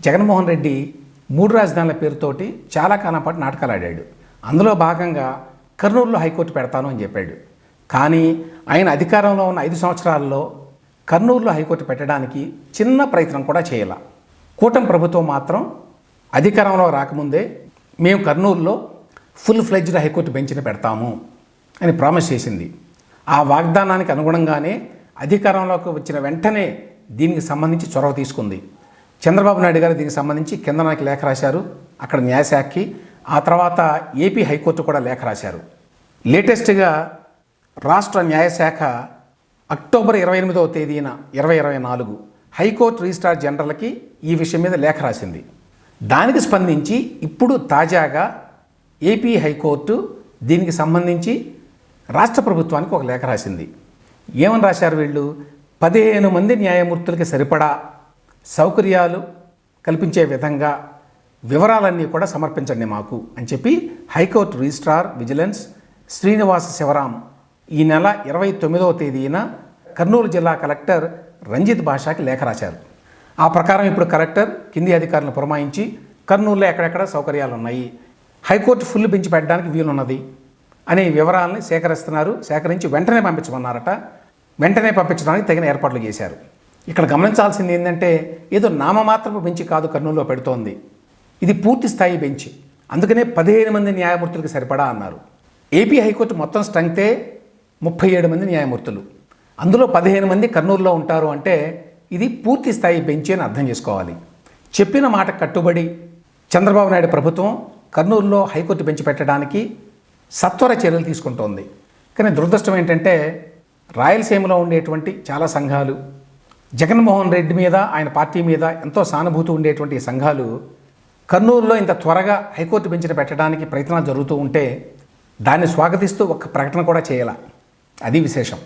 జగన్మోహన్ రెడ్డి 3 రాజధానుల పేరుతోటి చాలా కాలం పాటు నాటకాలు ఆడాడు. అందులో భాగంగా కర్నూలులో హైకోర్టు పెడతాను అని చెప్పాడు. కానీ ఆయన అధికారంలో ఉన్న 5 సంవత్సరాల్లో కర్నూలులో హైకోర్టు పెట్టడానికి చిన్న ప్రయత్నం కూడా చేయాల. కూటమి ప్రభుత్వం మాత్రం అధికారంలో రాకముందే మేము కర్నూలులో ఫుల్ ఫ్లెడ్జ్డ్ హైకోర్టు బెంచ్ని పెడతాము అని ప్రామిస్ చేసింది. ఆ వాగ్దానానికి అనుగుణంగానే అధికారంలోకి వచ్చిన వెంటనే దీనికి సంబంధించి చొరవ తీసుకుంది. చంద్రబాబు నాయుడు గారు దీనికి సంబంధించి కేంద్రానికి లేఖ రాశారు, అక్కడ న్యాయశాఖకి. ఆ తర్వాత ఏపీ హైకోర్టు కూడా లేఖ రాశారు. లేటెస్ట్గా రాష్ట్ర న్యాయశాఖ అక్టోబర్ 28వ తేదీన 2024 హైకోర్టు రిజిస్ట్రార్ జనరల్కి ఈ విషయం మీద లేఖ రాసింది. దానికి స్పందించి ఇప్పుడు తాజాగా ఏపీ హైకోర్టు దీనికి సంబంధించి రాష్ట్ర ప్రభుత్వానికి ఒక లేఖ రాసింది. ఏమని రాశారు వీళ్ళు? 15 మంది న్యాయమూర్తులకి సరిపడా సౌకర్యాలు కల్పించే విధంగా వివరాలన్నీ కూడా సమర్పించండి మాకు అని చెప్పి high court registrar vigilance Srinivasa Sivaram ఈ నెల 29వ తేదీన కర్నూలు జిల్లా కలెక్టర్ రంజిత్ భాషాకి లేఖ రాశారు. ఆ ప్రకారం ఇప్పుడు కలెక్టర్ కింది అధికారులను పురమాయించి కర్నూలులో ఎక్కడెక్కడ సౌకర్యాలు ఉన్నాయి, హైకోర్టు ఫుల్ బెంచ్ పెట్టడానికి వీలున్నది అనే వివరాలని సేకరించి వెంటనే పంపించమన్నారట. వెంటనే పంపించడానికి తగిన ఏర్పాట్లు చేశారు. ఇక్కడ గమనించాల్సింది ఏంటంటే ఏదో నామమాత్రపు బెంచ్ కాదు కర్నూలులో పెడుతోంది, ఇది పూర్తి స్థాయి బెంచ్. అందుకనే 15 మంది న్యాయమూర్తులకు సరిపడా అన్నారు. ఏపీ హైకోర్టు మొత్తం స్ట్రెంగ్తే 37 మంది న్యాయమూర్తులు, అందులో 15 మంది కర్నూలులో ఉంటారు అంటే ఇది పూర్తి స్థాయి బెంచ్ అని అర్థం చేసుకోవాలి. చెప్పిన మాట కట్టుబడి చంద్రబాబు నాయుడు ప్రభుత్వం కర్నూలులో హైకోర్టు బెంచ్ పెట్టడానికి సత్వర చర్యలు తీసుకుంటోంది. కానీ దురదృష్టం ఏంటంటే రాయలసీమలో ఉండేటువంటి చాలా సంఘాలు, జగన్మోహన్ రెడ్డి మీద ఆయన పార్టీ మీద ఎంతో సానుభూతి ఉండేటువంటి సంఘాలు కర్నూలులో ఇంత త్వరగా హైకోర్టు బెంచ్ని పెట్టడానికి ప్రయత్నాలు జరుగుతూ ఉంటే దాన్ని స్వాగతిస్తూ ఒక్క ప్రకటన కూడా చేయాల. అది విశేషం.